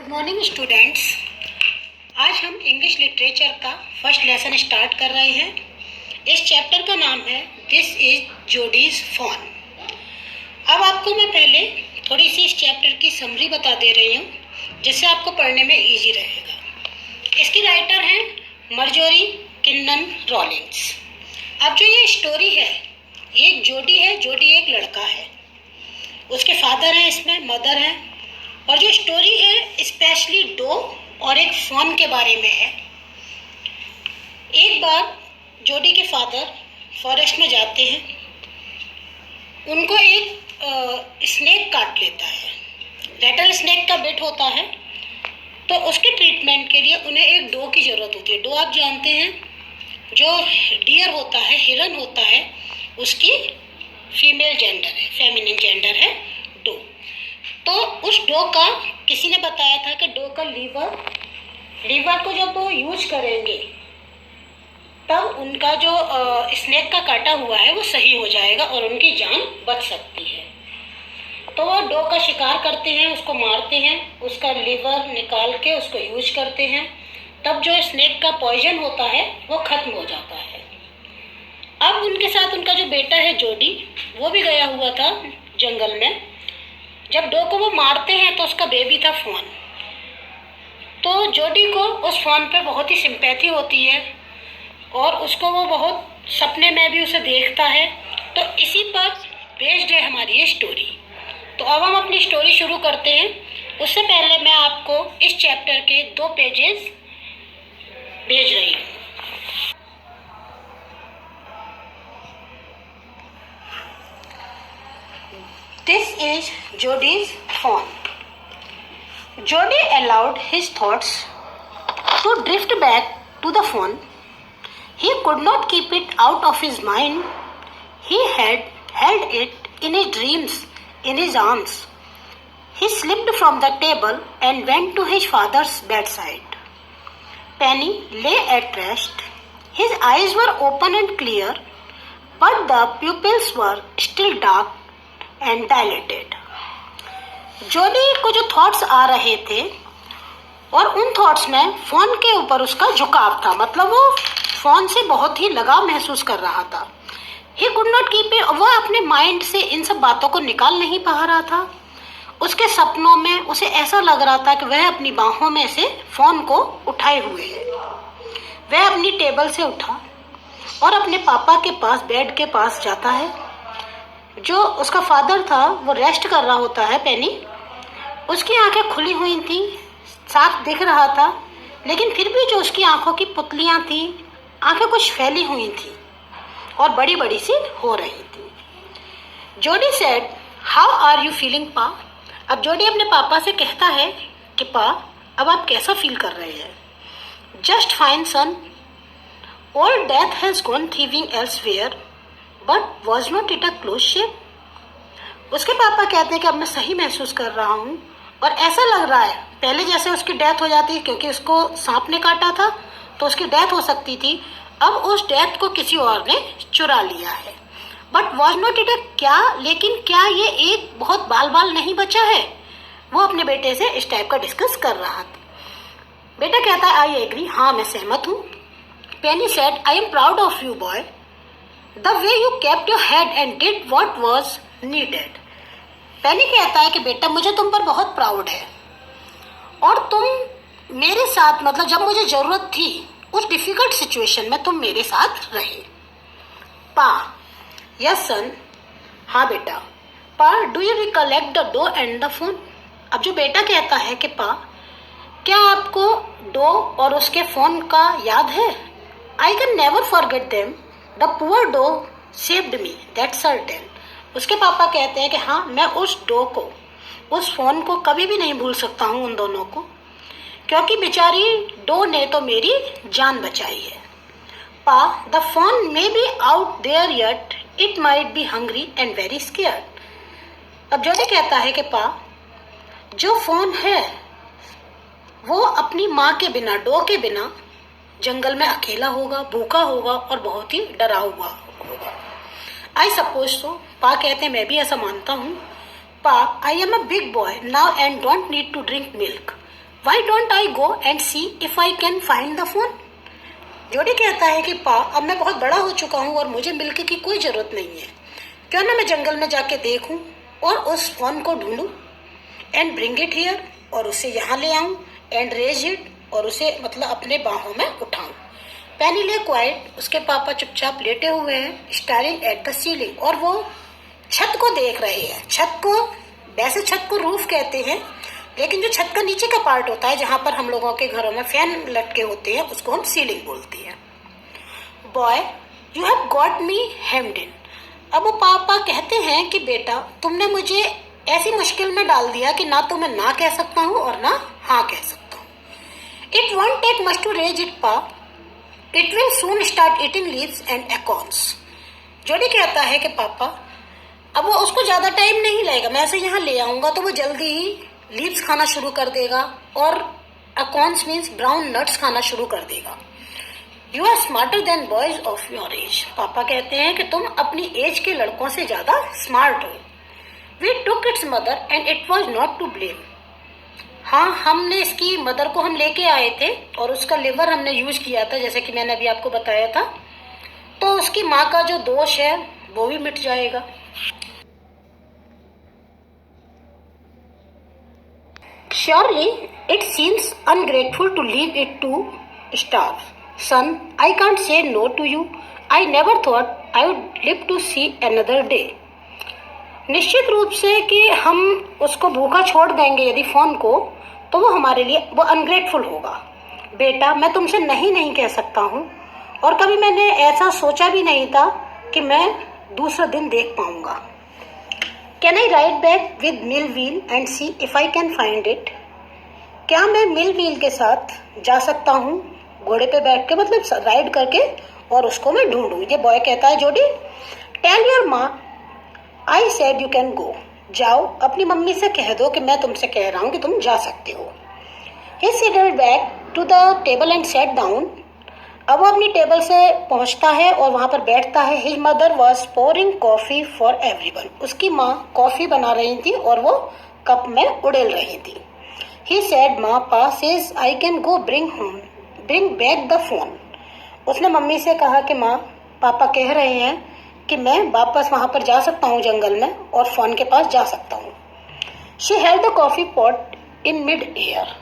Good morning students. आज हम English literature का फर्स्ट लेसन स्टार्ट कर रहे हैं। इस चैप्टर का नाम है दिस इज जोडीज फोन। अब आपको मैं पहले थोड़ी सी इस चैप्टर की समरी बता दे रही हूँ जिससे आपको पढ़ने में इजी रहेगा। इसकी राइटर हैं मार्जोरी किन्नन रॉलिंग्स। अब जो ये स्टोरी है ये एक जोडी है। जोडी एक लड़का है, उसके फादर हैं, इसमें मदर हैं, और जो स्टोरी है स्पेशली डो और एक फोन के बारे में है। एक बार जोडी के फादर फॉरेस्ट में जाते हैं, उनको एक स्नेक काट लेता है। रेटल स्नेक का बिट होता है, तो उसके ट्रीटमेंट के लिए उन्हें एक डो की ज़रूरत होती है। डो आप जानते हैं, जो डियर होता है, हिरन होता है, उसकी फीमेल जेंडर है, फेमिनिन जेंडर है डो। तो उस डो का किसी ने बताया था कि डो का लीवर को जब वो यूज करेंगे तब उनका जो स्नेक का काटा हुआ है वो सही हो जाएगा और उनकी जान बच सकती है। तो वो डो का शिकार करते हैं, उसको मारते हैं, उसका लीवर निकाल के उसको यूज करते हैं, तब जो स्नेक का पॉइजन होता है वो खत्म हो जाता है। अब उनके साथ उनका जो बेटा है जोडी, वो भी गया हुआ था जंगल में। जब डो को वो मारते हैं तो उसका बेबी था फोन। तो जोडी को उस फोन पे बहुत ही सिंपैथी होती है और उसको वो बहुत सपने में भी उसे देखता है। तो इसी पर बेस्ड है हमारी ये स्टोरी। तो अब हम अपनी स्टोरी शुरू करते हैं। उससे पहले मैं आपको इस चैप्टर के 2 पेजेस भेज रही हूँ। This is Jody's phone. Jody allowed his thoughts to drift back to the phone. He could not keep it out of his mind. He had held it in his dreams, in his arms. He slipped from the table and went to his father's bedside. Penny lay at rest. His eyes were open and clear, but the pupils were still dark and dilated. जोडी को जो thoughts आ रहे थे और उन thoughts में phone के ऊपर उसका झुकाव था, मतलब वो फोन से बहुत ही लगाव महसूस कर रहा था। He could not keep it, वो अपने माइंड से इन सब बातों को निकाल नहीं पा रहा था। उसके सपनों में उसे ऐसा लग रहा था कि वह अपनी बाहों में से फोन को उठाए हुए है। वह अपनी टेबल से उठा और अपने पापा के पास बेड के पास जाता है। जो उसका फादर था वो रेस्ट कर रहा होता है। पेनी, उसकी आंखें खुली हुई थी, साफ दिख रहा था, लेकिन फिर भी जो उसकी आंखों की पुतलियां थी, आंखें कुछ फैली हुई थी और बड़ी बड़ी सी हो रही थी। Jody said, how are you feeling pa? अब जोडी अपने पापा से कहता है कि पा, अब आप कैसा फील कर रहे हैं? Just fine son, old death has gone thieving elsewhere, but was not it a close shape? उसके पापा कहते हैं कि अब मैं सही महसूस कर रहा हूँ और ऐसा लग रहा है पहले जैसे उसकी डेथ हो जाती, क्योंकि उसको सांप ने काटा था तो उसकी डेथ हो सकती थी। अब उस डेथ को किसी और ने चुरा लिया है। बट वॉज नॉट इट अ क्या, लेकिन क्या ये एक बहुत बाल नहीं बचा है? वो अपने बेटे से इस टाइप का डिस्कस कर रहा था। बेटा कहता है आई एग्री, हाँ मैं सहमत हूँ। Penny said, I am proud of you boy, The way you kept your head and did what was needed. पेनी कहता है कि बेटा मुझे तुम पर बहुत प्राउड है और तुम मेरे साथ, मतलब जब मुझे जरूरत थी उस डिफिकल्ट सिचुएशन में तुम मेरे साथ रहे। पा, यस सन, हाँ बेटा। Pa, do you recollect the doe and the fawn? अब जो बेटा कहता है कि पा, क्या आपको डो और उसके फोन का याद है? I can never forget them, the poor doe saved me, that's certain. उसके पापा कहते हैं कि हाँ मैं उस डो को, उस फोन को कभी भी नहीं भूल सकता हूँ, उन दोनों को, क्योंकि बेचारी डो ने तो मेरी जान बचाई है। Pa, the fawn may be out there yet, it might be hungry and very scared. अब जोडी कहता है कि पा, जो फोन है वो अपनी माँ के बिना, डो के बिना जंगल में अकेला होगा, भूखा होगा और बहुत ही डरा हुआ होगा। आई सपोज सो, पा कहते हैं मैं भी ऐसा मानता हूँ। Pa, I am a big boy now and don't need to drink milk. Why don't I go and see if I can find the phone? जोडी कहता है कि पा, अब मैं बहुत बड़ा हो चुका हूँ और मुझे मिल्की की कोई जरूरत नहीं है। क्यों ना मैं जंगल में जाके देखूं और उस फोन को ढूंढूं, एंड ब्रिंग इट हियर, और उसे यहाँ ले आऊं, एंड रेज इट, और उसे मतलब अपने बाहों में उठाऊं। पेनी ले क्वाइट, उसके पापा चुपचाप लेटे हुए हैं, स्टारिंग एट द सीलिंग, और वो छत को देख रहे हैं। छत को, वैसे छत को रूफ कहते हैं, लेकिन जो छत का नीचे का पार्ट होता है जहां पर हम लोगों के घरों में फैन लटके होते हैं, उसको हम सीलिंग बोलते हैं। Boy, you have got me hemmed in. अब वो पापा कहते हैं कि बेटा, तुमने मुझे ऐसी मुश्किल में डाल दिया कि ना तो मैं ना कह सकता हूँ और ना हाँ कह सकता हूँ। It won't take much to raise it pa, it will soon start eating leaves and acorns. Jody कहता है कि पापा, अब वो उसको ज्यादा टाइम नहीं लगेगा, मैं ऐसे यहाँ ले आऊंगा तो वो जल्दी ही लीव्स खाना शुरू कर देगा और एकॉर्न्स मीन्स ब्राउन नट्स खाना शुरू कर देगा। You are smarter than boys of your age. पापा कहते हैं कि तुम अपनी एज के लड़कों से ज्यादा स्मार्ट हो। We took its mother and it was not to blame. हाँ, हमने इसकी मदर को हम लेके आए थे और उसका लिवर हमने यूज किया था, जैसे कि मैंने अभी आपको बताया था, तो उसकी माँ का जो दोष है वो भी मिट जाएगा। Surely it seems ungrateful to leave it to starve. Son, I can't say no to you. I never thought I would live to see another day. निश्चित रूप से कि हम उसको भूखा छोड़ देंगे यदि फोन को, तो वो हमारे लिए वो अनग्रेटफुल होगा। बेटा, मैं तुमसे नहीं कह सकता हूँ, और कभी मैंने ऐसा सोचा भी नहीं था कि मैं दूसरा दिन देख पाऊंगा। Can I ride back with mill wheel and see if I can find it. क्या मैं मिल व्हील के साथ जा सकता हूँ, घोड़े पे बैठ के, मतलब राइड करके, और उसको मैं ढूंढूं। ये बॉय कहता है जोडी, टेल योर माँ I said you can go. जाओ, अपनी मम्मी से कह दो कि मैं तुमसे कह रहा हूँ कि तुम जा सकते हो। He settled back to the table and sat down. अब वो अपनी टेबल से पहुंचता है और वहां पर बैठता है। His mother was pouring coffee for everyone. उसकी माँ कॉफी बना रही थी और वो कप में उड़ेल रही थी। ही सेड, माँ, पा says I can go bring back the phone. उसने मम्मी से कहा कि माँ, पापा कह रहे हैं कि मैं वापस वहां पर जा सकता हूँ जंगल में और फोन के पास जा सकता हूँ। She held the coffee pot in mid air.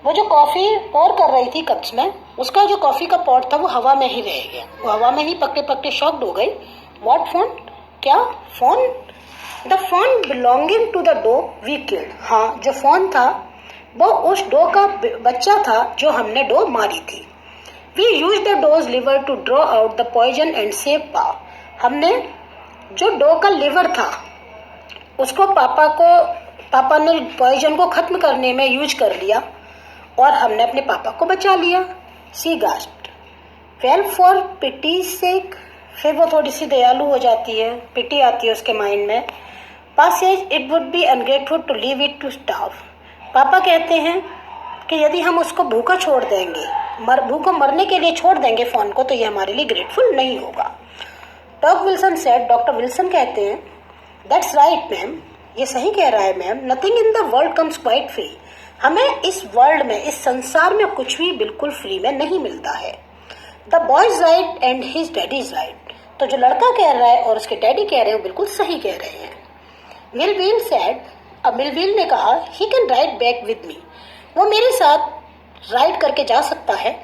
वो जो कॉफी पोर कर रही थी कप्स में, उसका जो कॉफी का पॉट था वो हवा में ही रह गया। वो हवा में ही पकड़े शॉक्ड हो गई। What phone? क्या phone? The phone belonging to the dog we killed. हाँ, जो फोन था वो उस डॉग का बच्चा था जो हमने डॉग मारी थी। We use the dog's liver to draw out the poison and save pa. हमने जो डॉग का लिवर था उसको पापा ने पॉइजन को खत्म करने में यूज कर लिया और हमने अपने पापा को बचा लिया। सी गास्प्ड, वेल फॉर पिटी सेक। फिर वो थोड़ी सी दयालु हो जाती है, पिटी आती है उसके माइंड में। Pa says it would be ungrateful to leave it to starve. पापा कहते हैं कि यदि हम उसको भूखा छोड़ देंगे, भूखा मरने के लिए छोड़ देंगे फोन को, तो ये हमारे लिए ग्रेटफुल नहीं होगा। Doctor Wilson said, doctor Wilson कहते हैं, दैट्स राइट मैम, ये सही कह रहा है ma'am. Nothing in the world comes quite free. हमें इस वर्ल्ड में, इस संसार में कुछ भी बिल्कुल फ्री में नहीं मिलता है। The boy is right and his daddy is right. तो जो लड़का कह रहा है और उसके डैडी कह रहे हैं, बिल्कुल सही कह रहे हैं। मिलव्हील सेड, अब मिलव्हील ने कहा, he can ride back with me. वो मेरे साथ राइड करके जा सकता है।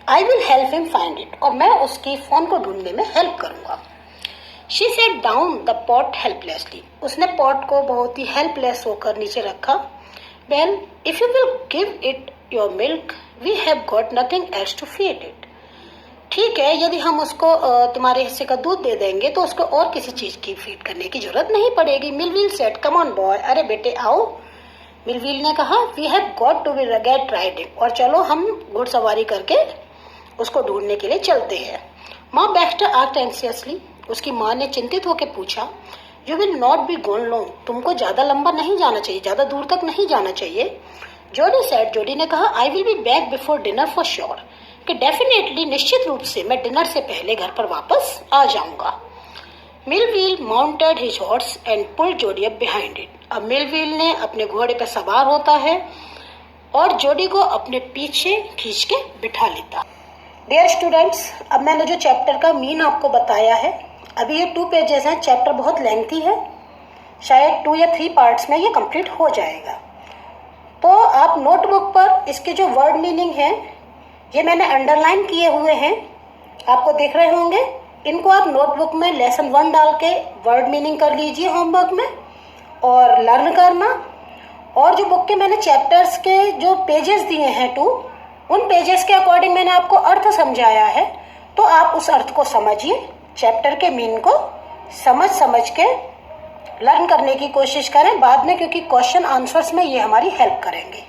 I will help him find it, और मैं उसकी फोन को ढूंढने में हेल्प करूंगा। She set down the pot helplessly. उसने पॉट को बहुत ही हेल्पलेस होकर नीचे रखा। Well, if you will give it your milk, we have got nothing else to feed it. ठीक है, यदि हम उसको तुम्हारे हिस्से का दूध दे देंगे तो उसको और किसी चीज की फीड करने की जरूरत नहीं पड़ेगी। Millwheel said, come on boy, अरे बेटे आओ। मिलव्हील ने कहा, we have got to be get riding, और चलो हम घुड़सवारी करके उसको ढूंढने के लिए चलते हैं। माँ बैक्स्टर आस्क्ड एंसियसली। उसकी माँ ने चिंतित होकर पूछा, you will not be gone long. तुमको ज्यादा लंबा नहीं जाना चाहिए, ज्यादा दूर तक नहीं जाना चाहिए। जोडी सेड, जोडी ने कहा, I will be back before dinner for sure, कि डेफिनेटली, निश्चित रूप से मैं डिनर से पहले घर पर वापस आ जाऊंगा। Millwheel mounted his horse and pulled Jody up behind it. अब मिलव्हील ने अपने घोड़े पर सवार होता है और जोडी को अपने पीछे खींच के बिठा लेता। डियर स्टूडेंट्स, अब मैंने जो चैप्टर का मीन आपको बताया है, अभी ये 2 पेजेस हैं, चैप्टर बहुत लेंथी है, शायद 2 या 3 पार्ट्स में ये कंप्लीट हो जाएगा। तो आप नोटबुक पर इसके जो वर्ड मीनिंग है ये मैंने अंडरलाइन किए हुए हैं, आपको दिख रहे होंगे। इनको आप नोटबुक में लेसन 1 डाल के वर्ड मीनिंग कर लीजिए होमवर्क में और लर्न करना। और जो बुक के मैंने चैप्टर्स के जो पेजेस दिए हैं 2, उन पेजेस के अकॉर्डिंग मैंने आपको अर्थ समझाया है, तो आप उस अर्थ को समझिए, चैप्टर के मीन को समझ के लर्न करने की कोशिश करें बाद में, क्योंकि क्वेश्चन आंसर्स में ये हमारी हेल्प करेंगे।